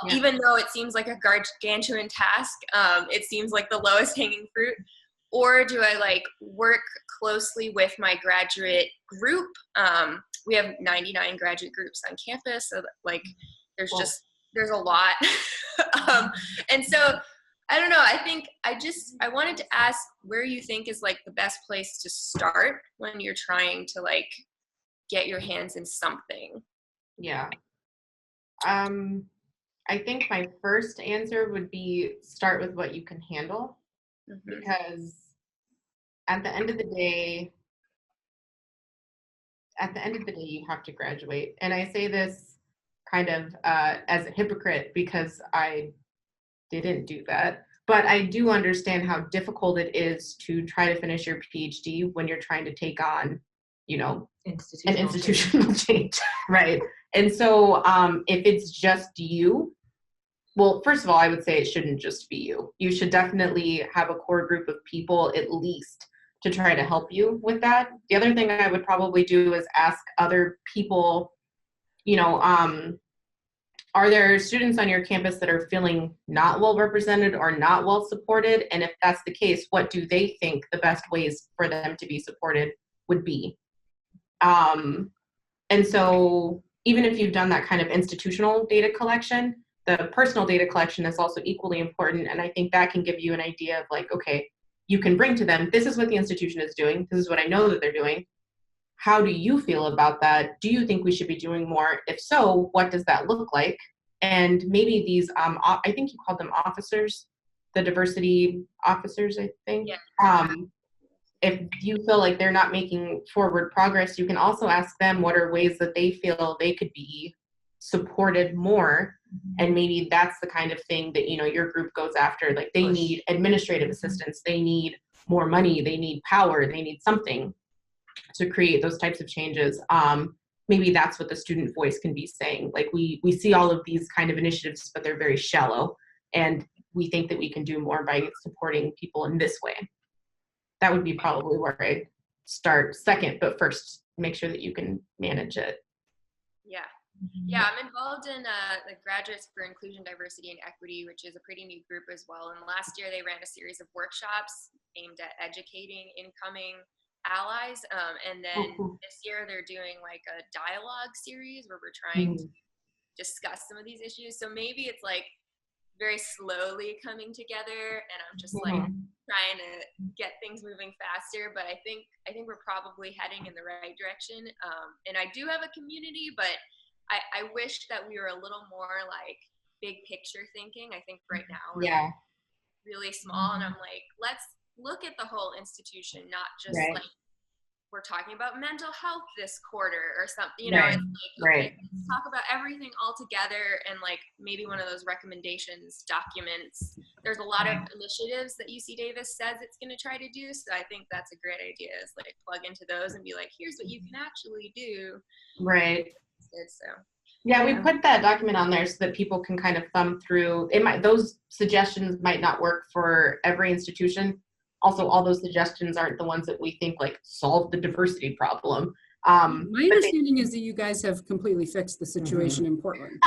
J: even though it seems like a gargantuan task, it seems like the lowest hanging fruit. Or do I like work closely with my graduate group? We have 99 graduate groups on campus, so like there's a lot. And so I don't know, I think I wanted to ask where you think is like the best place to start when you're trying to like get your hands in something.
B: Yeah. I think my first answer would be start with what you can handle. Because at the end of the day, you have to graduate. And I say this kind of as a hypocrite because I didn't do that. But I do understand how difficult it is to try to finish your PhD when you're trying to take on, you know, an institutional change, right? And so if it's just you, well, first of all, I would say it shouldn't just be you. You should definitely have a core group of people at least to try to help you with that. The other thing I would probably do is ask other people, you know, are there students on your campus that are feeling not well represented or not well supported? And if that's the case, what do they think the best ways for them to be supported would be? And so even if you've done that kind of institutional data collection, the personal data collection is also equally important. And I think that can give you an idea of like, okay, you can bring to them, this is what the institution is doing. This is what I know that they're doing. How do you feel about that? Do you think we should be doing more? If so, what does that look like? And maybe these, I think you called them officers, the diversity officers, I think.
J: Yeah.
B: If you feel like they're not making forward progress, you can also ask them what are ways that they feel they could be supported more. And maybe that's the kind of thing that, you know, your group goes after. Like they need administrative assistance, they need more money, they need power, they need something to create those types of changes. Maybe that's what the student voice can be saying. Like we see all of these kind of initiatives, but they're very shallow. And we think that we can do more by supporting people in this way. That would be probably where I'd start second, but first make sure that you can manage it.
J: Yeah. Yeah, I'm involved in the Graduates for Inclusion, Diversity, and Equity, which is a pretty new group as well. And last year they ran a series of workshops aimed at educating incoming allies. And then this year they're doing like a dialogue series where we're trying to discuss some of these issues. So maybe it's like very slowly coming together, and I'm just like trying to get things moving faster. But I think we're probably heading in the right direction. And I do have a community, but I wish that we were a little more like big picture thinking. I think right now we're like really small, and I'm like, let's look at the whole institution, not just like we're talking about mental health this quarter or something, you know. It's like, okay, let's talk about everything all together, and like maybe one of those recommendations documents. There's a lot of initiatives that UC Davis says it's going to try to do, so I think that's a great idea, is like plug into those and be like, here's what you can actually do.
B: Right.
J: So
B: yeah, we put that document on there so that people can kind of thumb through. Those suggestions might not work for every institution. Also, all those suggestions aren't the ones that we think like solve the diversity problem.
A: My understanding is that you guys have completely fixed the situation in Portland.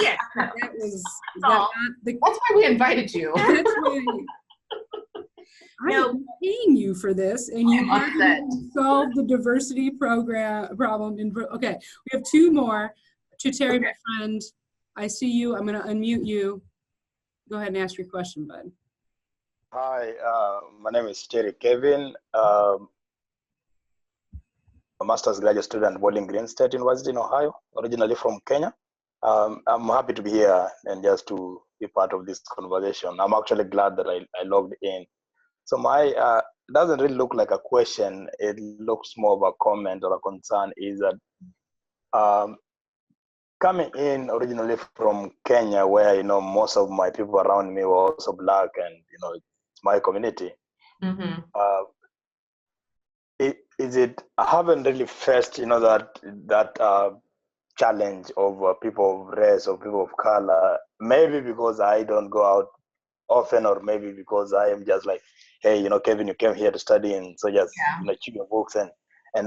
B: Yeah,
A: that's
B: why we invited you.
A: That's why I'm paying you for this, and you haven't solved the diversity problem. Okay, we have two more. Terry, my friend, I see you. I'm going to unmute you. Go ahead and ask your question, bud.
K: Hi, my name is Terry Kevin. A master's graduate student at Bowling Green State University in Ohio, originally from Kenya. I'm happy to be here and just to be part of this conversation. I'm actually glad that I logged in. So my, it doesn't really look like a question. It looks more of a comment or a concern, is that coming in originally from Kenya, where, you know, most of my people around me were also Black, and, you know, it's my community. I haven't really faced, you know, that challenge of people of race or people of color. Maybe because I don't go out often, or maybe because I am just like, hey, you know, Kevin, you came here to study, and so just you know, chew your books and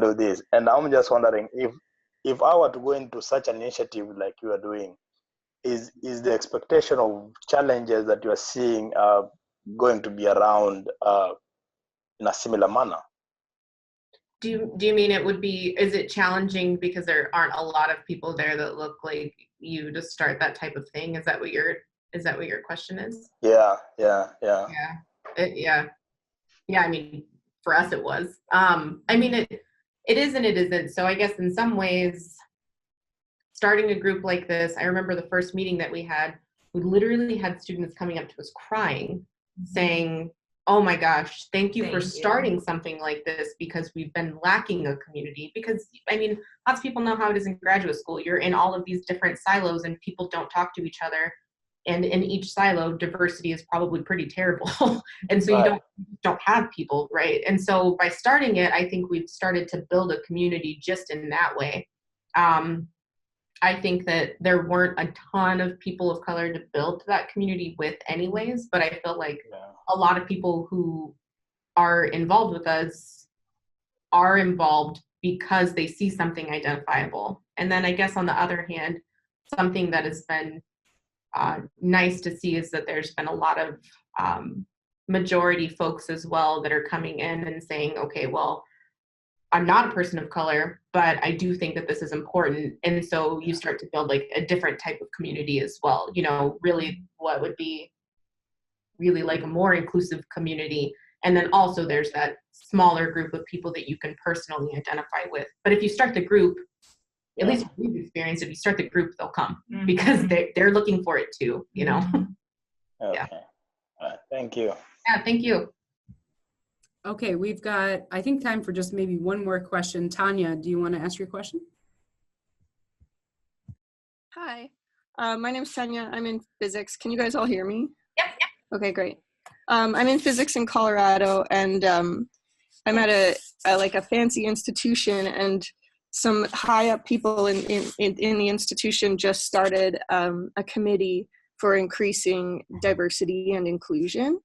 K: do this. And I'm just wondering if I were to go into such an initiative like you are doing, is the expectation of challenges that you are seeing going to be around in a similar manner?
B: Do you mean it would be, is it challenging because there aren't a lot of people there that look like you to start that type of thing? Is that what your question is?
K: Yeah.
B: I mean, for us it was. I mean, it is and it isn't. So I guess in some ways, starting a group like this, I remember the first meeting that we had, we literally had students coming up to us crying, saying, oh my gosh, thank you for starting something like this, because we've been lacking a community. Because, I mean, lots of people know how it is in graduate school. You're in all of these different silos and people don't talk to each other. And in each silo, diversity is probably pretty terrible. And so you don't have people, right? And so by starting it, I think we've started to build a community just in that way. I think that there weren't a ton of people of color to build that community with anyways, but I feel like a lot of people who are involved with us are involved because they see something identifiable. And then I guess on the other hand, something that has been nice to see is that there's been a lot of majority folks as well that are coming in and saying, okay, well, I'm not a person of color, but I do think that this is important. And so you start to build like a different type of community as well. You know, really what would be really like a more inclusive community. And then also there's that smaller group of people that you can personally identify with. But if you start the group, at least we've experienced, if you start the group, they'll come because they're looking for it too, you know?
K: Okay. Thank you.
B: Yeah, thank you.
A: Okay, we've got, I think, time for just maybe one more question. Tanya, do you want to ask your question?
L: Hi, my name's Tanya. I'm in physics. Can you guys all hear me?
B: Yep.
L: Okay, great. I'm in physics in Colorado, and I'm at a fancy institution, and some high up people in the institution just started a committee for increasing diversity and inclusion.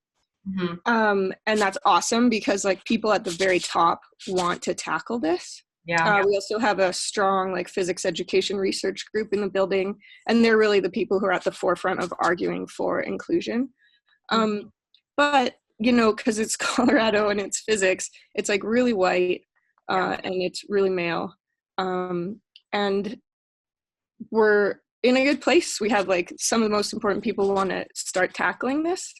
L: And that's awesome because like people at the very top want to tackle this. We also have a strong like physics education research group in the building, and they're really the people who are at the forefront of arguing for inclusion. But you know, because it's Colorado and it's physics, it's like really white and it's really male. And we're in a good place. We have like some of the most important people who want to start tackling this.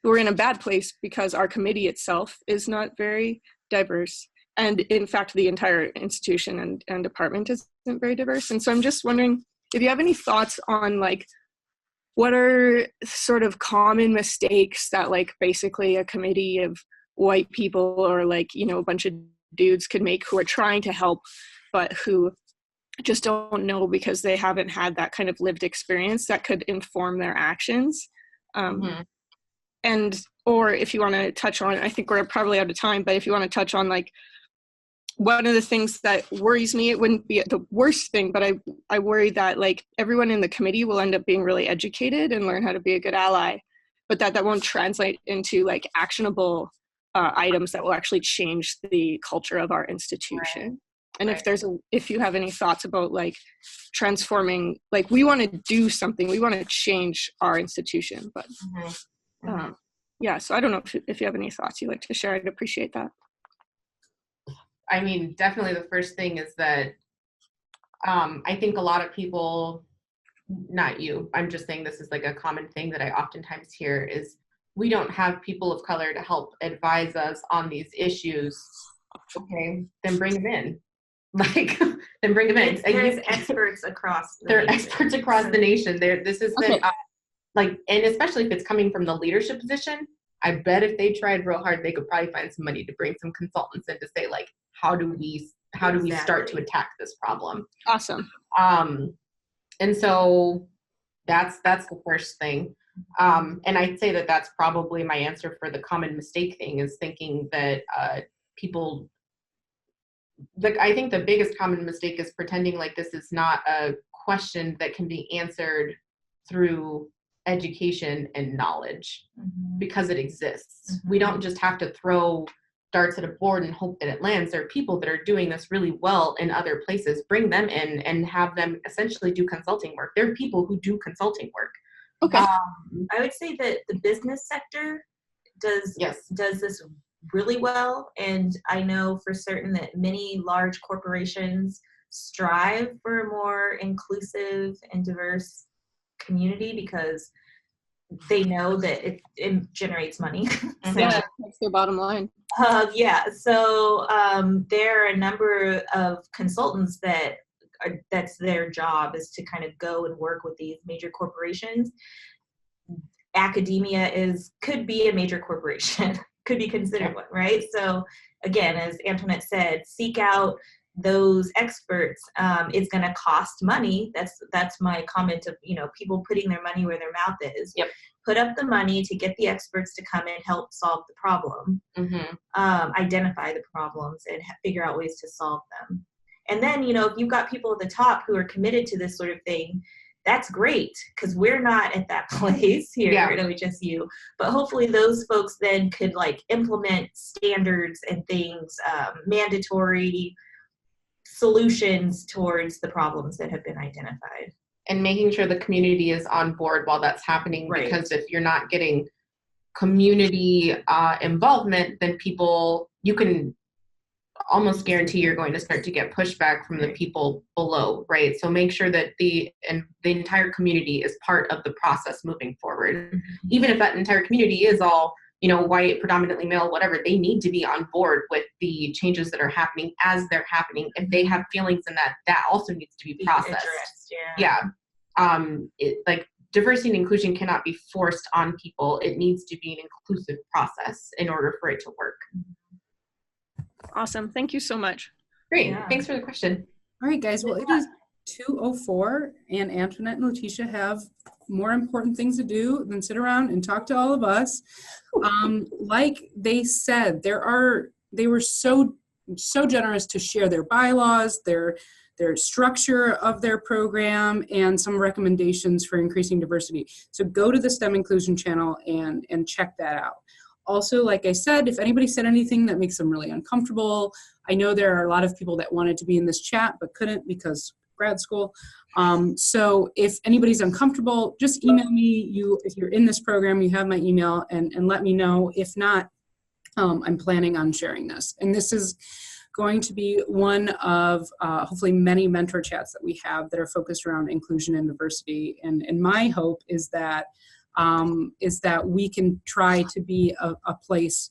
L: We're in a bad place because our committee itself is not very diverse. And in fact, the entire institution and department isn't very diverse. And so I'm just wondering if you have any thoughts on like, what are sort of common mistakes that like basically a committee of white people or like, you know, a bunch of dudes could make who are trying to help, but who just don't know because they haven't had that kind of lived experience that could inform their actions. And, or if you want to touch on, I think we're probably out of time, but if you want to touch on like, one of the things that worries me, it wouldn't be the worst thing, but I worry that like everyone in the committee will end up being really educated and learn how to be a good ally, but that won't translate into like actionable items that will actually change the culture of our institution. And if you have any thoughts about like transforming, like we want to do something, we want to change our institution, but yeah, so I don't know if you have any thoughts you'd like to share. I'd appreciate that.
B: I mean, definitely the first thing is that I think a lot of people, not you, I'm just saying this is like a common thing that I oftentimes hear is we don't have people of color to help advise us on these issues. Okay, then bring them in. Like, then bring them in.
C: There's experts across the
B: There are
C: nation.
B: experts across the nation. This is like, and especially if it's coming from the leadership position, I bet if they tried real hard, they could probably find some money to bring some consultants in to say like, how do we start to attack this problem?
L: Awesome.
B: And so that's the first thing. And I'd say that that's probably my answer for the common mistake thing is thinking that people, like, I think the biggest common mistake is pretending like this is not a question that can be answered through education and knowledge because it exists. We don't just have to throw darts at a board and hope that it lands. There are people that are doing this really well in other places. Bring them in and have them essentially do consulting work. There are people who do consulting work.
L: Okay.
C: I would say that the business sector does this really well, and I know for certain that many large corporations strive for a more inclusive and diverse community because they know that it generates money.
L: Yeah, that's their bottom line.
C: So there are a number of consultants that's their job is to kind of go and work with these major corporations. Academia could be a major corporation, could be considered one, right? So again, as Antoinette said, seek out those experts is going to cost money. That's my comment of, you know, people putting their money where their mouth is.
B: Yep.
C: Put up the money to get the experts to come and help solve the problem, identify the problems, and figure out ways to solve them. And then, you know, if you've got people at the top who are committed to this sort of thing, that's great, because we're not at that place here at OHSU. But hopefully those folks then could like implement standards and things, mandatory solutions towards the problems that have been identified.
B: And making sure the community is on board while that's happening, because if you're not getting community involvement, then you can almost guarantee you're going to start to get pushback from the people below, right? So make sure that the entire community is part of the process moving forward. Even if that entire community is all, you know, white, predominantly male, whatever, they need to be on board with the changes that are happening as they're happening. If they have feelings in that also needs to be processed. Like diversity and inclusion cannot be forced on people. It needs to be an inclusive process in order for it to work.
L: Awesome. Thank you so much.
B: Great. Thanks for the question.
A: All right, guys. Well, it is 2:04, and Antoinette and Letitia have more important things to do than sit around and talk to all of us. Like they said, they were so generous to share their bylaws, their structure of their program, and some recommendations for increasing diversity. So go to the STEM Inclusion channel and check that out. Also, like I said, if anybody said anything that makes them really uncomfortable, I know there are a lot of people that wanted to be in this chat but couldn't because grad school. So if anybody's uncomfortable, just email me. If you're in this program, you have my email, and let me know. If not, I'm planning on sharing this. And this is going to be one of hopefully many mentor chats that we have that are focused around inclusion and diversity. And my hope is that we can try to be a place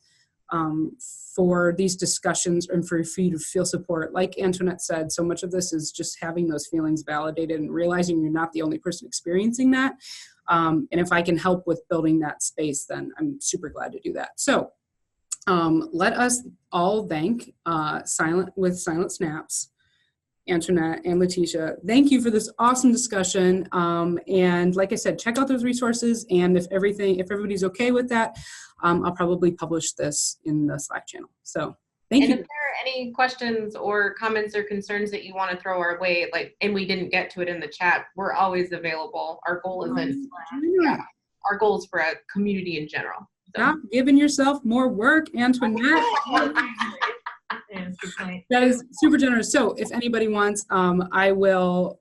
A: for these discussions and for you to feel support. Like Antoinette said, so much of this is just having those feelings validated and realizing you're not the only person experiencing that. And if I can help with building that space, then I'm super glad to do that. So let us all thank Silent Snaps, Antoinette and Letitia. Thank you for this awesome discussion. And like I said, check out those resources. And if everybody's okay with that, I'll probably publish this in the Slack channel. So thank you.
B: If there are any questions or comments or concerns that you want to throw our way, and we didn't get to it in the chat, we're always available. Our goal our goal is for a community in general. So.
A: Stop giving yourself more work, Antoinette. That is super generous. So if anybody wants, I will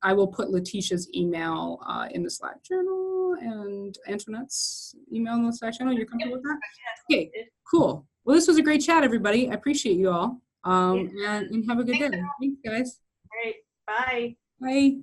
A: put Letitia's email in the Slack channel and Antoinette's email in the Slack channel. You're comfortable with that? Okay, cool. Well, this was a great chat, everybody. I appreciate you all. And have a good day. Thanks, guys.
C: All right. Bye.
A: Bye.